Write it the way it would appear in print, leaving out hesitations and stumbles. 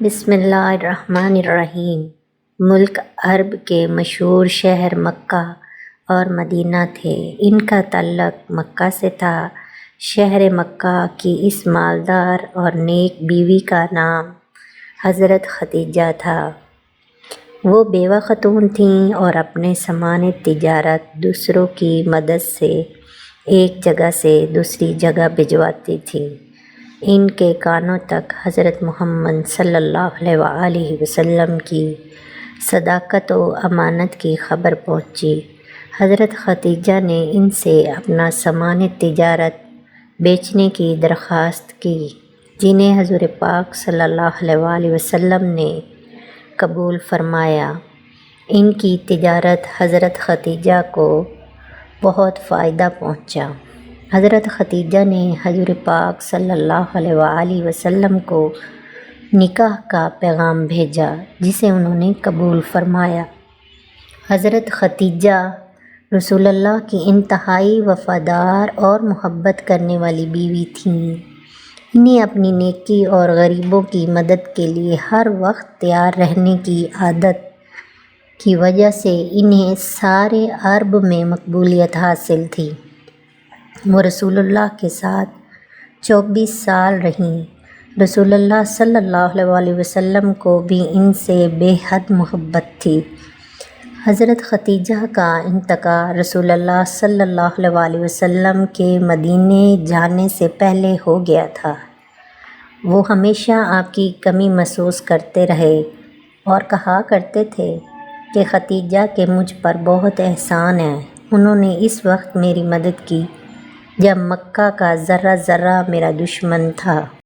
بسم اللہ الرحمن الرحیم۔ ملک عرب کے مشہور شہر مکہ اور مدینہ تھے۔ ان کا تعلق مکہ سے تھا۔ شہر مکہ کی اس مالدار اور نیک بیوی کا نام حضرت خدیجہ تھا۔ وہ بیوہ خاتون تھیں اور اپنے سامان تجارت دوسروں کی مدد سے ایک جگہ سے دوسری جگہ بھجواتی تھیں۔ ان کے کانوں تک حضرت محمد صلی اللہ علیہ وآلہ وسلم کی صداقت و امانت کی خبر پہنچی۔ حضرت خدیجہ نے ان سے اپنا سامان تجارت بیچنے کی درخواست کی، جنہیں حضور پاک صلی اللہ علیہ وآلہ وسلم نے قبول فرمایا۔ ان کی تجارت حضرت خدیجہ کو بہت فائدہ پہنچا۔ حضرت خدیجہ نے حضور پاک صلی اللہ علیہ وآلہ وسلم کو نکاح کا پیغام بھیجا، جسے انہوں نے قبول فرمایا۔ حضرت خدیجہ رسول اللہ کی انتہائی وفادار اور محبت کرنے والی بیوی تھیں۔ انہیں اپنی نیکی اور غریبوں کی مدد کے لیے ہر وقت تیار رہنے کی عادت کی وجہ سے انہیں سارے عرب میں مقبولیت حاصل تھی۔ وہ رسول اللہ کے ساتھ 24 سال رہیں۔ رسول اللہ صلی اللہ علیہ وآلہ وسلم کو بھی ان سے بے حد محبت تھی۔ حضرت خدیجہ کا انتقال رسول اللہ صلی اللہ علیہ وآلہ وسلم کے مدینے جانے سے پہلے ہو گیا تھا۔ وہ ہمیشہ آپ کی کمی محسوس کرتے رہے اور کہا کرتے تھے کہ خدیجہ کے مجھ پر بہت احسان ہے۔ انہوں نے اس وقت میری مدد کی جب مکہ کا ذرہ ذرہ میرا دشمن تھا۔